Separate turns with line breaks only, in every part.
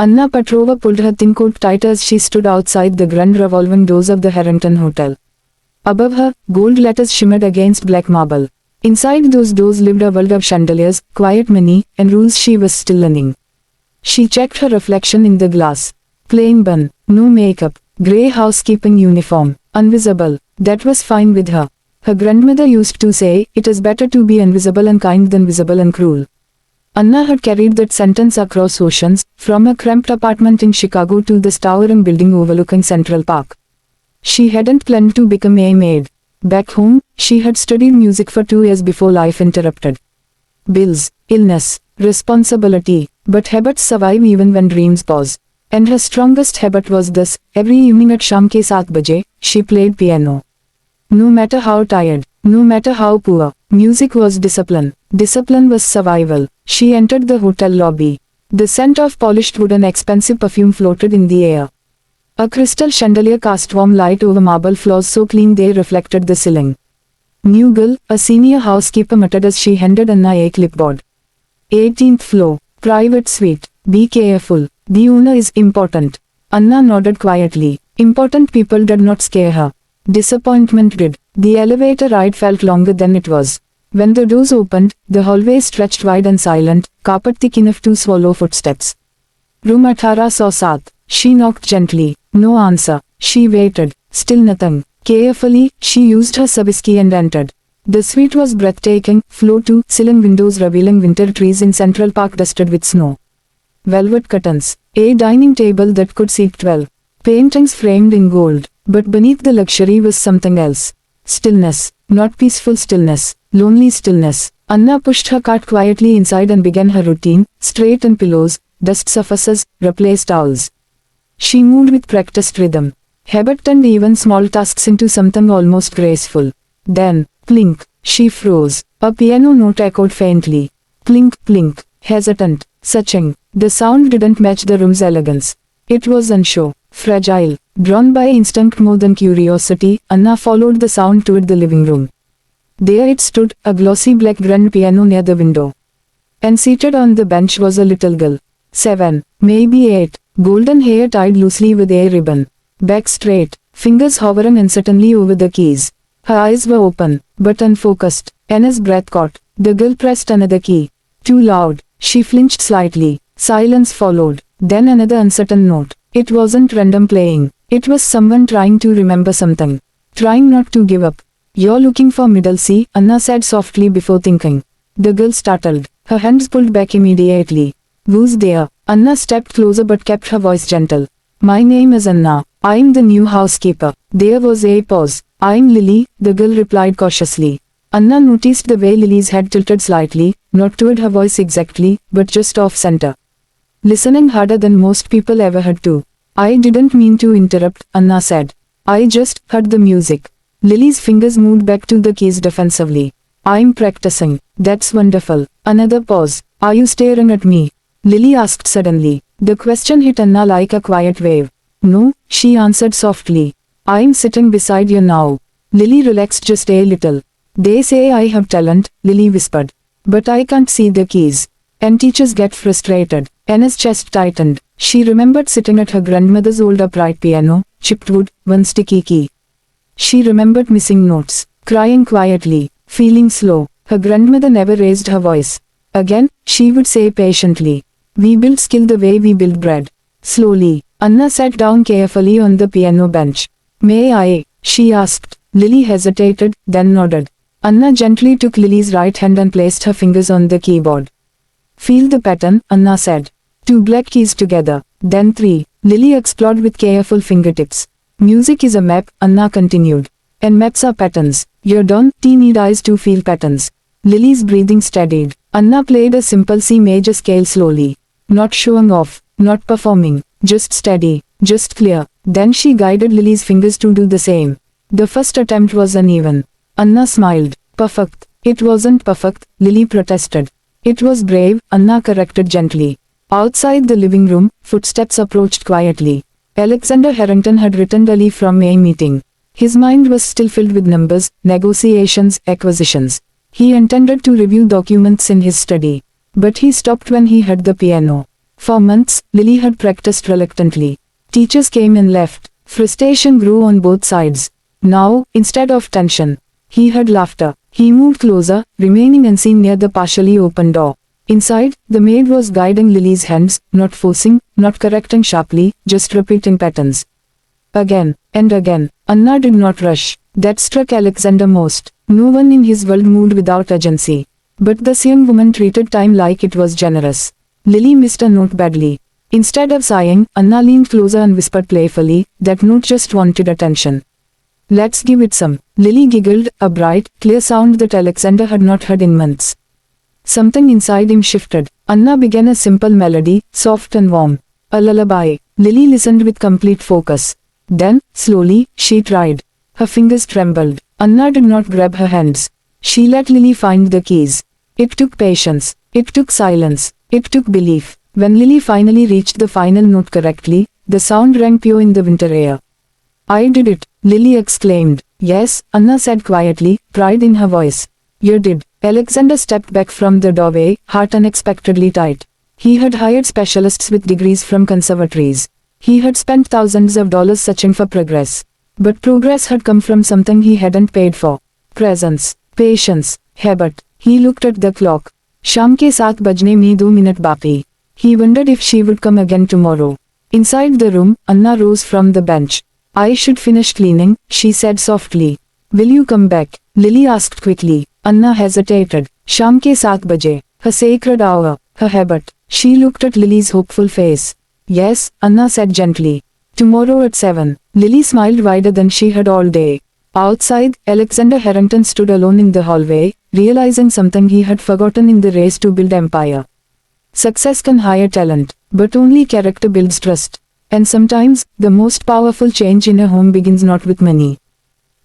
Anna Petrova pulled her thin coat tight as she stood outside the grand revolving doors of the Harrington Hotel. Above her, gold letters shimmered against black marble. Inside those doors lived a world of chandeliers, quiet money, and rules she was still learning. She checked her reflection in the glass. Plain bun, no makeup, grey housekeeping uniform, invisible. That was fine with her. Her grandmother used to say, it is better to be invisible and kind than visible and cruel. Anna had carried that sentence across oceans, from a cramped apartment in Chicago to this towering building overlooking Central Park. She hadn't planned to become a maid. Back home, she had studied music for 2 years before life interrupted. Bills, illness, responsibility, but habits survive even when dreams pause. And her strongest habit was this: every evening at शाम के 7 बजे, she played piano. No matter how tired, no matter how poor, music was discipline. Discipline was survival. She entered the hotel lobby. The scent of polished wood and expensive perfume floated in the air. A crystal chandelier cast warm light over marble floors so clean they reflected the ceiling. New girl, a senior housekeeper muttered as she handed Anna a clipboard. 18th floor, private suite. Be careful. The owner is important. Anna nodded quietly. Important people did not scare her. Disappointment did. The elevator ride felt longer than it was. When the doors opened, the hallway stretched wide and silent, carpet thick enough to swallow footsteps. Room 1807. She knocked gently. No answer. She waited. Still nothing. Carefully, she used her service key and entered. The suite was breathtaking, floor-to-ceiling windows revealing winter trees in Central Park dusted with snow. Velvet curtains. A dining table that could seat 12. Paintings framed in gold. But beneath the luxury was something else. Stillness. Not peaceful stillness. Lonely stillness. Anna pushed her cart quietly inside and began her routine: straighten pillows, dust surfaces, replace towels. She moved with practiced rhythm. Habit turned even small tasks into something almost graceful. Then, plink, she froze. A piano note echoed faintly. Plink, plink, hesitant, searching. The sound didn't match the room's elegance. It was unsure, fragile. Drawn by instinct more than curiosity, Anna followed the sound toward the living room. There it stood, a glossy black grand piano near the window. And seated on the bench was a little girl. 7, maybe 8, golden hair tied loosely with a ribbon. Back straight, fingers hovering uncertainly over the keys. Her eyes were open, but unfocused. Anna's breath caught. The girl pressed another key. Too loud. She flinched slightly. Silence followed. Then another uncertain note. It wasn't random playing. It was someone trying to remember something. Trying not to give up. You're looking for middle C, Anna said softly before thinking. The girl startled. Her hands pulled back immediately. Who's there? Anna stepped closer but kept her voice gentle. My name is Anna. I'm the new housekeeper. There was a pause. I'm Lily, the girl replied cautiously. Anna noticed the way Lily's head tilted slightly, not toward her voice exactly, but just off-center. Listening harder than most people ever had to. I didn't mean to interrupt, Anna said. I just heard the music. Lily's fingers moved back to the keys defensively. I'm practicing. That's wonderful. Another pause. Are you staring at me? Lily asked suddenly. The question hit Anna like a quiet wave. No, she answered softly. I'm sitting beside you now. Lily relaxed just a little. They say I have talent, Lily whispered. But I can't see the keys. And teachers get frustrated. Anna's chest tightened. She remembered sitting at her grandmother's old upright piano, chipped wood, one sticky key. She remembered missing notes, crying quietly, feeling slow. Her grandmother never raised her voice. Again, she would say patiently, we build skill the way we build bread. Slowly, Anna sat down carefully on the piano bench. May I? She asked. Lily hesitated, then nodded. Anna gently took Lily's right hand and placed her fingers on the keyboard. Feel the pattern, Anna said. 2 black keys together, then 3. Lily explored with careful fingertips. Music is a map, Anna continued. And maps are patterns. You don't need eyes to feel patterns. Lily's breathing steadied. Anna played a simple C major scale slowly. Not showing off, not performing, just steady, just clear. Then she guided Lily's fingers to do the same. The first attempt was uneven. Anna smiled. Perfect. It wasn't perfect, Lily protested. It was brave, Anna corrected gently. Outside the living room, footsteps approached quietly. Alexander Harrington had returned early from a meeting. His mind was still filled with numbers, negotiations, acquisitions. He intended to review documents in his study. But he stopped when he heard the piano. For months, Lily had practiced reluctantly. Teachers came and left. Frustration grew on both sides. Now, instead of tension, he heard laughter. He moved closer, remaining unseen near the partially open door. Inside, the maid was guiding Lily's hands, not forcing, not correcting sharply, just repeating patterns. Again, and again. Anna did not rush. That struck Alexander most. No one in his world moved without urgency. But this young woman treated time like it was generous. Lily missed a note badly. Instead of sighing, Anna leaned closer and whispered playfully, that note just wanted attention. Let's give it some. Lily giggled, a bright, clear sound that Alexander had not heard in months. Something inside him shifted. Anna began a simple melody, soft and warm. A lullaby. Lily listened with complete focus. Then, slowly, she tried. Her fingers trembled. Anna did not grab her hands. She let Lily find the keys. It took patience. It took silence. It took belief. When Lily finally reached the final note correctly, the sound rang pure in the winter air. I did it, Lily exclaimed. Yes, Anna said quietly, pride in her voice. You did. Alexander stepped back from the doorway, heart unexpectedly tight. He had hired specialists with degrees from conservatories. He had spent thousands of dollars searching for progress. But progress had come from something he hadn't paid for. Presence, patience, habit. He looked at the clock. शाम के 7 बजने में 2 minute बाकी. He wondered if she would come again tomorrow. Inside the room, Anna rose from the bench. I should finish cleaning, she said softly. Will you come back? Lily asked quickly. Anna hesitated. शाम के 7 बजे. Her sacred hour, her habit. She looked at Lily's hopeful face. Yes, Anna said gently. Tomorrow at 7. Lily smiled wider than she had all day. Outside, Alexander Harrington stood alone in the hallway, realizing something he had forgotten in the race to build empire. Success can hire talent, but only character builds trust. And sometimes, the most powerful change in a home begins not with money,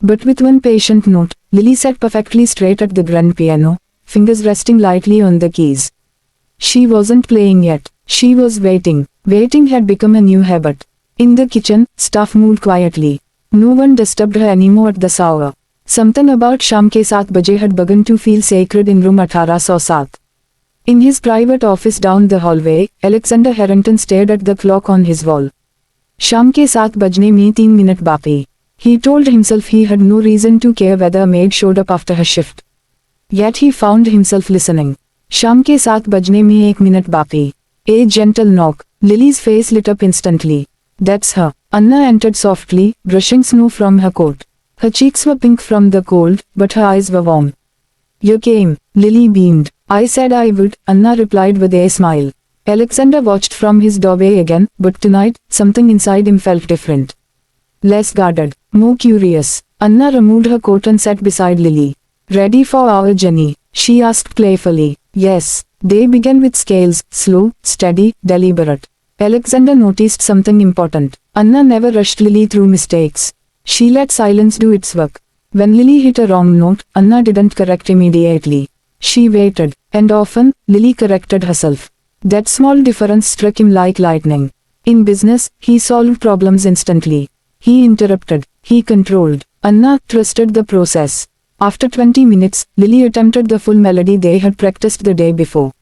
but with one patient note. Lily sat perfectly straight at the grand piano, fingers resting lightly on the keys. She wasn't playing yet. She was waiting. Waiting had become a new habit. In the kitchen, staff moved quietly. No one disturbed her anymore at this hour. Something about शाम के 7 बजे had begun to feel sacred in room 1807. In his private office down the hallway, Alexander Harrington stared at the clock on his wall. शाम के 7 बजने में 3 minute बाकी. He told himself he had no reason to care whether a maid showed up after her shift. Yet he found himself listening. शाम के 7 बजने में 1 minute बाकी. A gentle knock. Lily's face lit up instantly. That's her. Anna entered softly, brushing snow from her coat. Her cheeks were pink from the cold, but her eyes were warm. You came. Lily beamed. I said I would, Anna replied with a smile. Alexander watched from his doorway again, but tonight, something inside him felt different. Less guarded, more curious. Anna removed her coat and sat beside Lily. Ready for our journey? She asked playfully. Yes. They began with scales, slow, steady, deliberate. Alexander noticed something important. Anna never rushed Lily through mistakes. She let silence do its work. When Lily hit a wrong note, Anna didn't correct immediately. She waited, and often, Lily corrected herself. That small difference struck him like lightning. In business, he solved problems instantly. He interrupted. He controlled. Anna trusted the process. After 20 minutes, Lily attempted the full melody they had practiced the day before.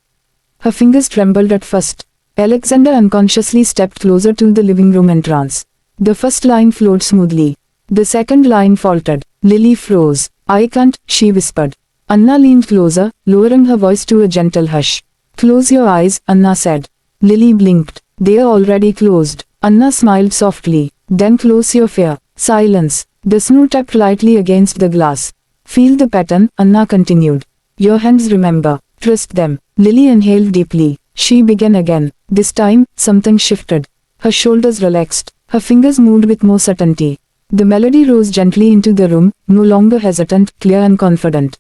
Her fingers trembled at first. Alexander unconsciously stepped closer to the living room entrance. The first line flowed smoothly. The second line faltered. Lily froze. I can't, she whispered. Anna leaned closer, lowering her voice to a gentle hush. Close your eyes, Anna said. Lily blinked. They are already closed. Anna smiled softly. Then close your fear. Silence. The snow tapped lightly against the glass. Feel the pattern, Anna continued. Your hands remember. Trust them. Lily inhaled deeply. She began again. This time, something shifted. Her shoulders relaxed. Her fingers moved with more certainty. The melody rose gently into the room, no longer hesitant, clear and confident.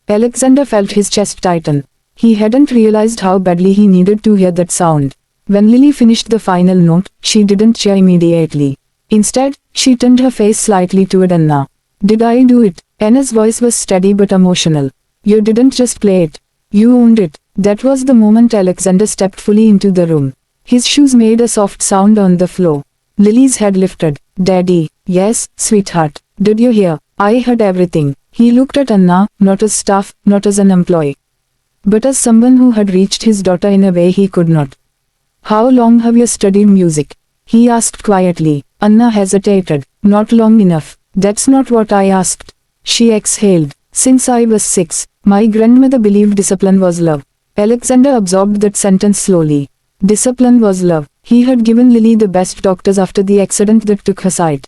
Alexander felt his chest tighten. He hadn't realized how badly he needed to hear that sound. When Lily finished the final note, she didn't cheer immediately. Instead, she turned her face slightly toward Anna. Did I do it? Anna's voice was steady but emotional. You didn't just play it. You owned it. That was the moment Alexander stepped fully into the room. His shoes made a soft sound on the floor. Lily's head lifted. Daddy. Yes, sweetheart. Did you hear? I heard everything. He looked at Anna, not as staff, not as an employee, but as someone who had reached his daughter in a way he could not. How long have you studied music? He asked quietly. Anna hesitated. Not long enough. That's not what I asked. She exhaled. Since I was 6, my grandmother believed discipline was love. Alexander absorbed that sentence slowly. Discipline was love. He had given Lily the best doctors after the accident that took her sight.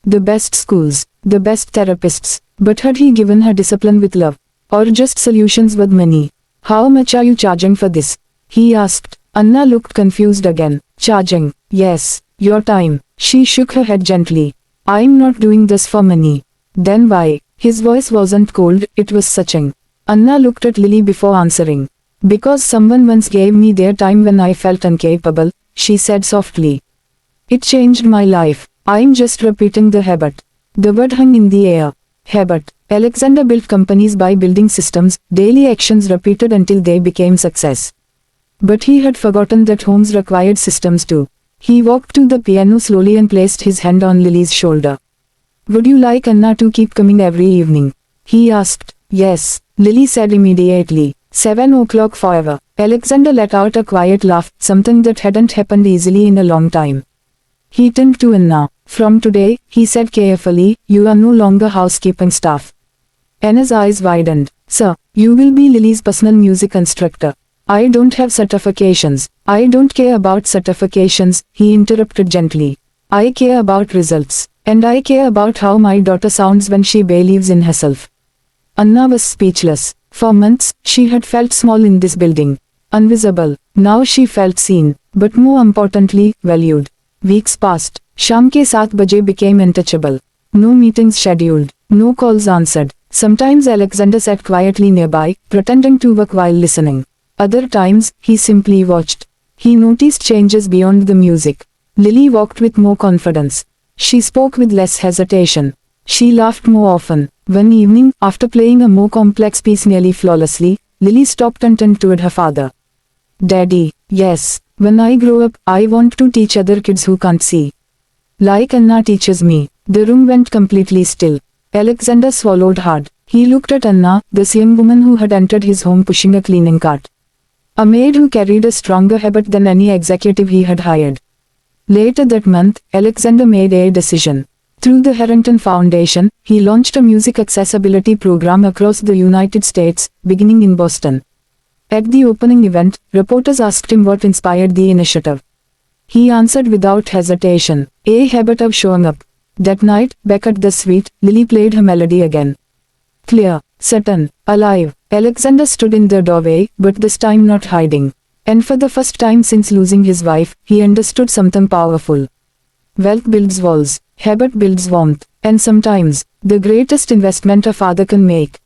The best schools, the best therapists. But had he given her discipline with love? Or just solutions with money? How much are you charging for this? He asked. Anna looked confused again. Charging? Yes. Your time. She shook her head gently. I'm not doing this for money. Then why? His voice wasn't cold, it was searching. Anna looked at Lily before answering. Because someone once gave me their time when I felt incapable, she said softly. It changed my life. I'm just repeating the habit. The word hung in the air. Habit. Alexander built companies by building systems, daily actions repeated until they became success. But he had forgotten that homes required systems too. He walked to the piano slowly and placed his hand on Lily's shoulder. Would you like Anna to keep coming every evening? He asked. Yes, Lily said immediately. 7 o'clock forever. Alexander let out a quiet laugh, something that hadn't happened easily in a long time. He turned to Anna. From today, he said carefully, you are no longer housekeeping staff. Anna's eyes widened. Sir, you will be Lily's personal music instructor. I don't have certifications. I don't care about certifications, he interrupted gently. I care about results. And I care about how my daughter sounds when she believes in herself. Anna was speechless. For months, she had felt small in this building. Invisible. Now she felt seen. But more importantly, valued. Weeks passed. Sham ke 7 baje became untouchable. No meetings scheduled. No calls answered. Sometimes Alexander sat quietly nearby, pretending to work while listening. Other times, he simply watched. He noticed changes beyond the music. Lily walked with more confidence. She spoke with less hesitation. She laughed more often. One evening, after playing a more complex piece nearly flawlessly, Lily stopped and turned toward her father. Daddy, yes, when I grow up, I want to teach other kids who can't see. Like Anna teaches me. The room went completely still. Alexander swallowed hard. He looked at Anna, this young woman who had entered his home pushing a cleaning cart. A maid who carried a stronger habit than any executive he had hired. Later that month, Alexander made a decision. Through the Harrington Foundation, he launched a music accessibility program across the United States, beginning in Boston. At the opening event, reporters asked him what inspired the initiative. He answered without hesitation, a habit of showing up. That night, back at the suite, Lily played her melody again. Clear, certain, alive. Alexander stood in the doorway, but this time not hiding. And for the first time since losing his wife, he understood something powerful. Wealth builds walls, habit builds warmth, and sometimes, the greatest investment a father can make